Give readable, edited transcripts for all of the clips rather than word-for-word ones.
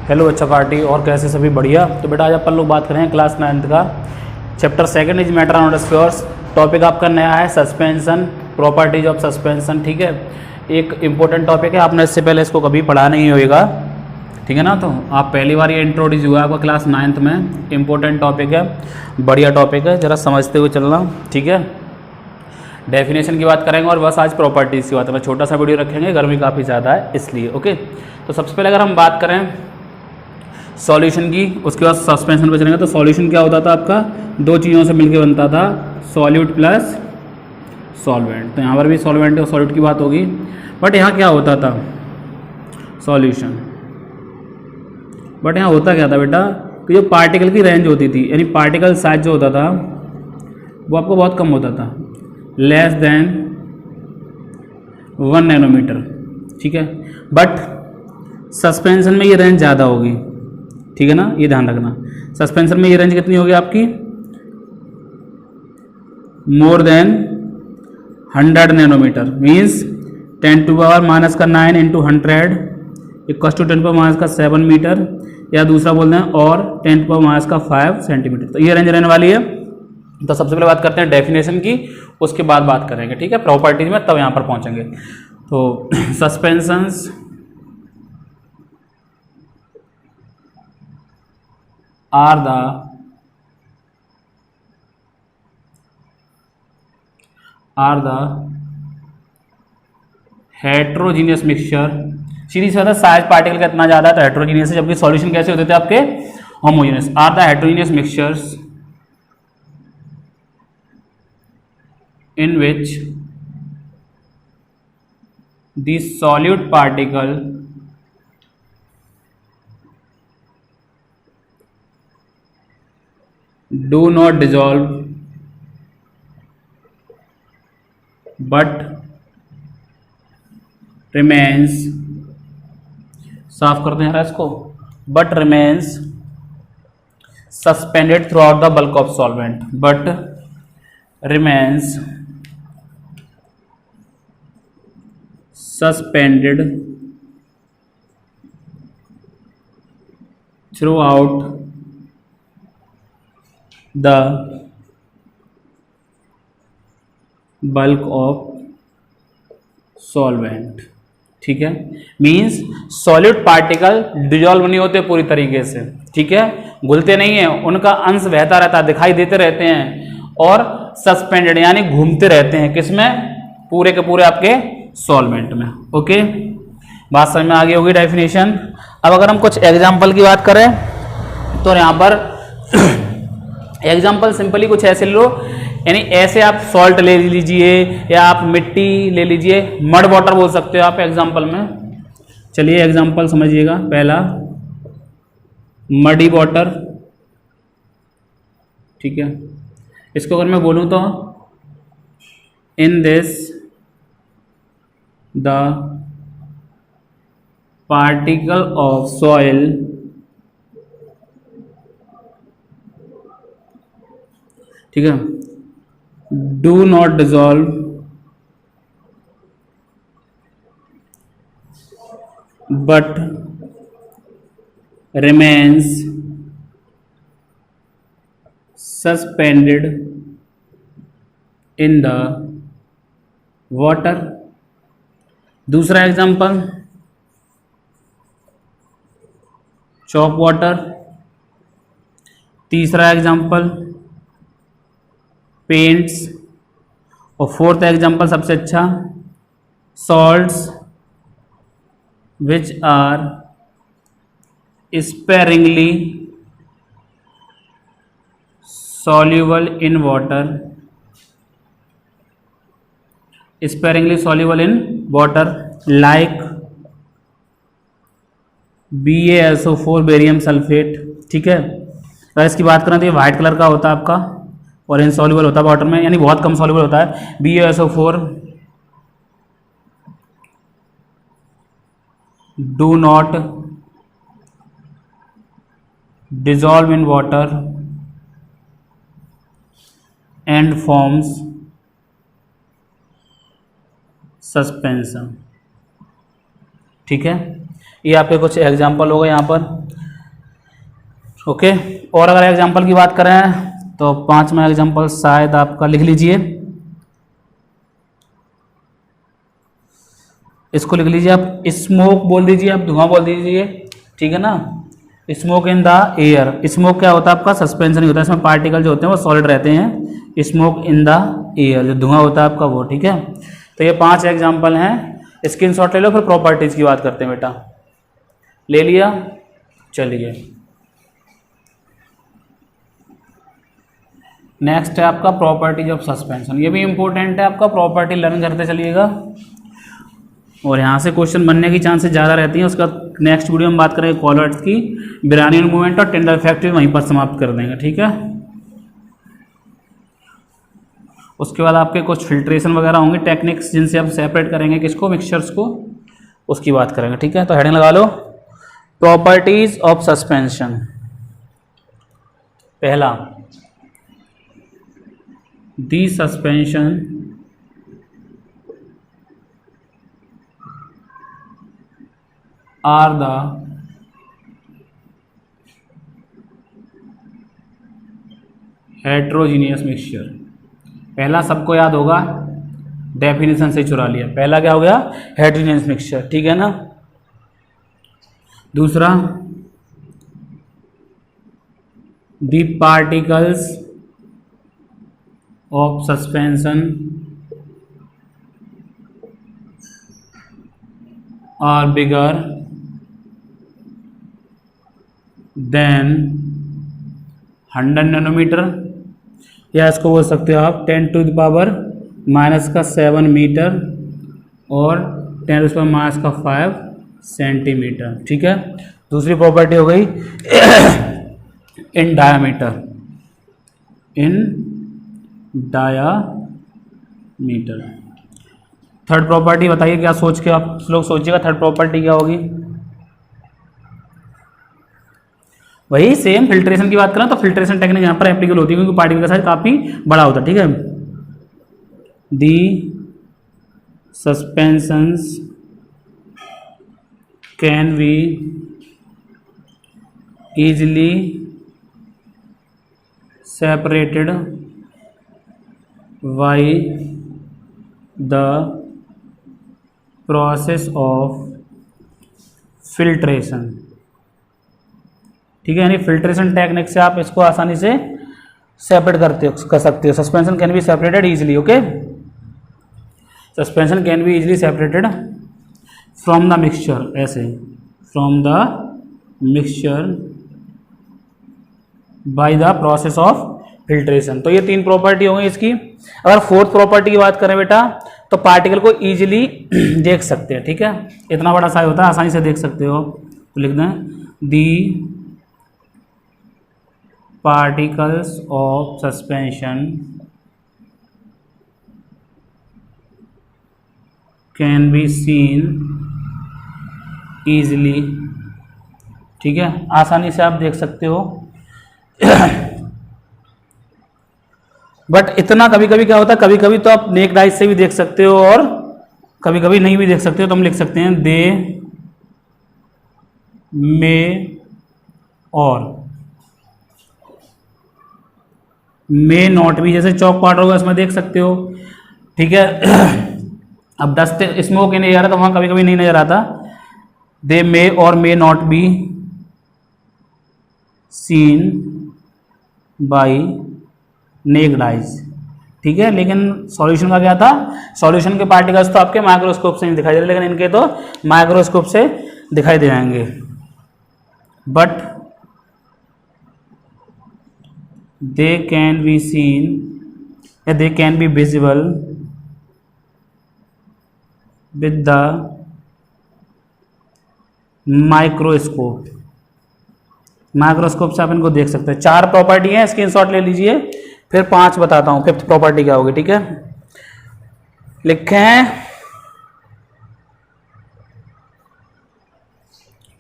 Hello अच्छा party, और कैसे सभी बढ़िया। तो बेटा आज अपन लोग बात करें क्लास 9th का chapter 2 is matter on spheres. Topic आपका नया है सस्पेंशन, प्रॉपर्टीज ऑफ सस्पेंशन। ठीक है, एक इम्पोर्टेंट टॉपिक है, आपने इससे पहले इसको कभी पढ़ा नहीं होगा, ठीक है ना। तो आप पहली बार ये इंट्रोड्यूस हुआ आपका क्लास 9th में। इम्पोर्टेंट टॉपिक है, बढ़िया टॉपिक है, ज़रा समझते हुए चलना, ठीक है। डेफिनेशन की बात करेंगे और बस आज प्रॉपर्टीज़ की बात है। छोटा सा वीडियो रखेंगे, गर्मी काफ़ी ज़्यादा है इसलिए। ओके, तो सबसे पहले अगर हम बात करें सॉल्यूशन की, उसके बाद सस्पेंशन पे चलेंगे। तो सॉल्यूशन क्या होता था आपका, दो चीज़ों से मिलकर बनता था, सॉल्यूट प्लस सॉल्वेंट। तो यहाँ पर भी सॉल्वेंट और सॉल्यूट की बात होगी, बट यहाँ क्या होता था सॉल्यूशन, बट यहाँ होता क्या था बेटा कि जो पार्टिकल की रेंज होती थी, यानी पार्टिकल साइज जो होता था वो आपको बहुत कम होता था, लेस देन 1 नैनोमीटर, ठीक है। बट सस्पेंशन में ये रेंज ज़्यादा होगी, ठीक है ना, ये ध्यान रखना। सस्पेंशन में ये रेंज कितनी होगी आपकी, more than 100 nanometre, means 10⁻⁻⁹ into 100 equal to 10⁻⁻⁷ metre, या दूसरा बोलते हैं और 10⁻⁵ सेंटीमीटर। तो ये रेंज रहने वाली है। तो सबसे पहले बात करते हैं डेफिनेशन की, उसके बाद बात करेंगे, ठीक है, प्रॉपर्टीज में, तब यहाँ पर पहुँचेंगे। तो suspensions are the heterogeneous mixture। सीधी सी साइज पार्टिकल का इतना ज्यादा तो हेट्रोजीनियस है, जबकि सॉल्यूशन कैसे होते थे आपके homogeneous. Are the heterogeneous mixtures in which the solute particle do not dissolve but remains, साफ करते हैं इसको, but remains suspended throughout the bulk of solvent, but remains suspended throughout the bulk of solvent, ठीक है। Means solid particle dissolve नहीं होते पूरी तरीके से, ठीक है, घुलते नहीं है, उनका अंश बहता रहता है, दिखाई देते रहते हैं, और सस्पेंडेड यानी घूमते रहते हैं, किसमें, पूरे के पूरे आपके सॉल्वेंट में। ओके, बात समझ में आ गई होगी डेफिनेशन। अब अगर हम कुछ एग्जाम्पल की बात करें तो यहाँ पर एग्जाम्पल सिंपली कुछ ऐसे लो, यानी ऐसे आप सॉल्ट ले लीजिए या आप मिट्टी ले लीजिए, मड वाटर बोल सकते हो आप एग्जाम्पल में। चलिए एग्जाम्पल समझिएगा। पहला मडी वाटर, ठीक है, इसको अगर मैं बोलूं तो in this the particle of soil ठीक है, do not dissolve but remains suspended in the water. दूसरा एग्जांपल चॉक वाटर। तीसरा एग्जांपल पेंट्स, और फोर्थ एग्जांपल सबसे अच्छा salts which are sparingly soluble in water, sparingly soluble in water like BaSO4 barium sulphate, ठीक है। तो इसकी बात करें तो ये व्हाइट कलर का होता है आपका और इनसॉल्युबल होता है वाटर में, यानी बहुत कम सॉल्युबल होता है। BaSO4 do not dissolve in water and forms suspension. ठीक है, ये आपके कुछ एग्जाम्पल हो गए यहाँ पर। ओके। और अगर एग्जाम्पल की बात करें तो पांचवा एग्जाम्पल शायद आपका लिख लीजिए, इसको लिख लीजिए आप, स्मोक बोल दीजिए, आप धुआं बोल दीजिए, ठीक है ना। Smoke in the air, smoke क्या होता है आपका, सस्पेंशन ही होता है, इसमें पार्टिकल जो होते हैं वो सॉलिड रहते हैं। स्मोक इन द एयर, जो धुआं होता है आपका वो, ठीक है। तो ये 5 एग्जाम्पल हैं, स्क्रीनशॉट ले लो, फिर प्रॉपर्टीज की बात करते हैं बेटा। ले लिया, चलिए नेक्स्ट है आपका प्रॉपर्टीज ऑफ सस्पेंशन। ये भी इंपॉर्टेंट है आपका, प्रॉपर्टी लर्न करते चलिएगा और यहाँ से क्वेश्चन बनने की चांसेस ज़्यादा रहती हैं। उसका नेक्स्ट वीडियो में बात करेंगे कॉलर्स की, ब्राउनियन मूवमेंट और टेंडर इफेक्ट भी वहीं पर समाप्त कर देंगे, ठीक है। उसके बाद आपके कुछ फिल्ट्रेशन वगैरह होंगे, टेक्निक्स जिनसे आप सेपरेट करेंगे किसको, मिक्सचर्स को, उसकी बात करेंगे, ठीक है। तो हेडिंग लगा लो, प्रॉपर्टीज ऑफ सस्पेंशन। पहला, the suspension are the heterogeneous mixture. पहला सबको याद होगा, डेफिनेशन से चुरा लिया, पहला क्या हो गया, हेट्रोजीनियस मिक्सचर, ठीक है ना। दूसरा, the particles of suspension are bigger than 100 nanometre, या इसको बोल सकते हो आप 10⁻⁻⁷ मीटर और 10⁻⁵ सेंटीमीटर, ठीक है। दूसरी प्रॉपर्टी हो गई इन डायामीटर, इन डायामीटर। थर्ड प्रॉपर्टी बताइए, क्या सोच के आप लोग सोचिएगा थर्ड प्रॉपर्टी क्या होगी। वही सेम फिल्ट्रेशन की बात करें तो फिल्ट्रेशन टेक्निक यहाँ पर एप्लीकेबल होती है, क्योंकि पार्टिकल का साइज काफ़ी बड़ा होता है, ठीक है। The suspensions can be easily separated by the process of filtration, ठीक है। यानी फिल्ट्रेशन टेक्निक से आप इसको आसानी से सेपरेट कर सकते हो। Suspension can be separated easily, okay, suspension can be easily separated from the mixture, ऐसे from the mixture by the process of filtration. तो ये 3 प्रॉपर्टी हो गई इसकी। अगर फोर्थ प्रॉपर्टी की बात करें बेटा, तो पार्टिकल को इजीली देख सकते हैं, ठीक है। इतना बड़ा साइज होता है, आसानी से देख सकते हो, तो लिख दें the particles of suspension can be seen easily, ठीक है, आसानी से आप देख सकते हो। बट इतना कभी कभी क्या होता है, कभी कभी तो आप नेक्ड आइज से भी देख सकते हो और कभी कभी नहीं भी देख सकते हो, तो हम लिख सकते हैं दे मे और मे नॉट भी, जैसे चौक पाउडर होगा इसमें देख सकते हो, ठीक है। अब डस्ट स्मोक ही नहीं आ रहा तो वहां कभी कभी नहीं नजर आता। दे मे और may not be seen by necked eyes, ठीक है। लेकिन सॉल्यूशन का क्या था, सॉल्यूशन के पार्टिकल्स तो आपके माइक्रोस्कोप से नहीं दिखाई दे रहे, लेकिन इनके तो माइक्रोस्कोप से दिखाई दे जाएंगे। But they can be seen या they can be visible with the microscope, microscope से आप इनको देख सकते हैं। 4 प्रॉपर्टी है, स्क्रीनशॉट ले लीजिए, फिर 5 बताता हूं। 5th प्रॉपर्टी क्या होगी, ठीक है, लिखें।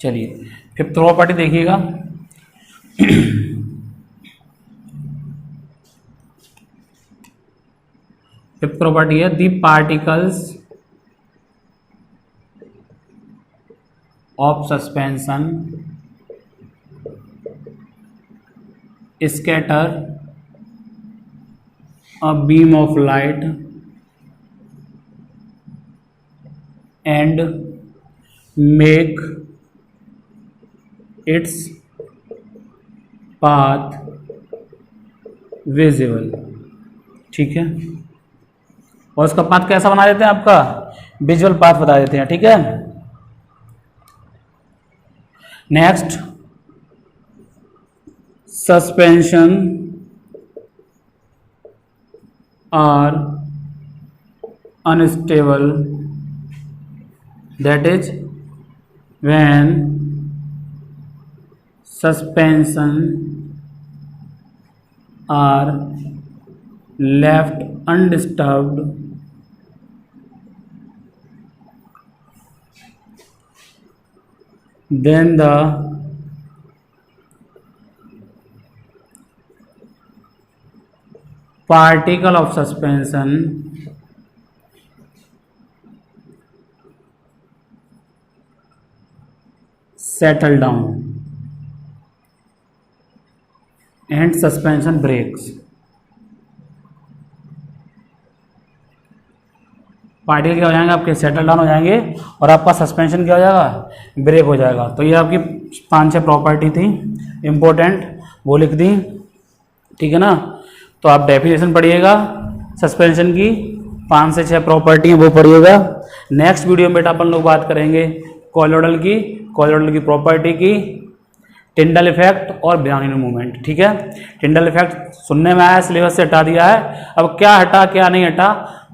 चलिए 5th प्रॉपर्टी देखिएगा। 5th प्रॉपर्टी है the particles of suspension scatter a beam of light and make its path visible। ठीक है, और उसका पाथ कैसा बना देते हैं, आपका विजुअल पाथ बता देते हैं। ठीक है, next, suspension are unstable, that is when suspension are left undisturbed then the particle of suspension settle down and suspension breaks। Particle क्या हो जाएंगे, आपके सेटल डाउन हो जाएंगे और आपका सस्पेंशन क्या हो जाएगा, ब्रेक हो जाएगा। तो ये आपकी 5-6 प्रॉपर्टी थी इम्पोर्टेंट, वो लिख दी। ठीक है ना, तो आप डेफिनेशन पढ़िएगा सस्पेंशन की, 5 से 6 प्रॉपर्टी हैं वो पढ़िएगा। नेक्स्ट वीडियो में बेटा अपन लोग बात करेंगे कॉलोइडल की प्रॉपर्टी की, टिंडल इफेक्ट और ब्राउनिन मूवमेंट। ठीक है, टिंडल इफेक्ट सुनने में आया, सिलेबस से हटा दिया है, अब क्या हटा क्या नहीं हटा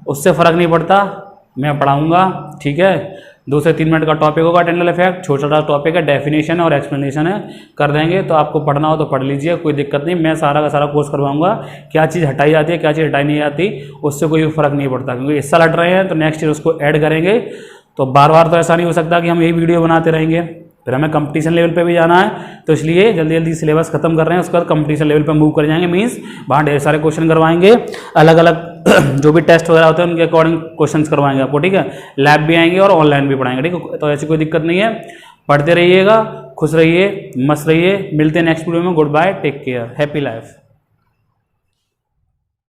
उससे फर्क नहीं पड़ता, मैं पढ़ाऊंगा। ठीक है, 2 से 3 मिनट का टॉपिक होगा टिंडल इफेक्ट, छोटा छोटा टॉपिक है, डेफिनेशन है और एक्सप्लेनेशन है, कर देंगे। तो आपको पढ़ना हो तो पढ़ लीजिए, कोई दिक्कत नहीं, मैं सारा का सारा कोर्स करवाऊंगा। क्या चीज़ हटाई जाती है क्या चीज़ हटाई नहीं जाती उससे कोई फर्क नहीं पड़ता, क्योंकि इस साल हट रहे हैं तो नेक्स्ट ईयर उसको ऐड करेंगे। तो बार बार तो ऐसा नहीं हो सकता कि हम यही वीडियो बनाते रहेंगे, फिर हमें कंपटीशन लेवल पे भी जाना है, तो इसलिए जल्दी जल्दी सिलेबस खत्म कर रहे हैं, उसके बाद कंपटीशन लेवल पे मूव कर जाएंगे। मींस वहाँ ढेर सारे क्वेश्चन करवाएंगे, अलग अलग जो भी टेस्ट वगैरह होते हैं उनके अकॉर्डिंग क्वेश्चंस करवाएंगे आपको। ठीक है, लैब भी आएंगे और ऑनलाइन भी पढ़ाएंगे। ठीक है, तो ऐसी कोई दिक्कत नहीं है, पढ़ते रहिएगा, खुश रहिए, मस्त रहिए। मिलते हैं नेक्स्ट वीडियो में। Goodbye, take care, happy life.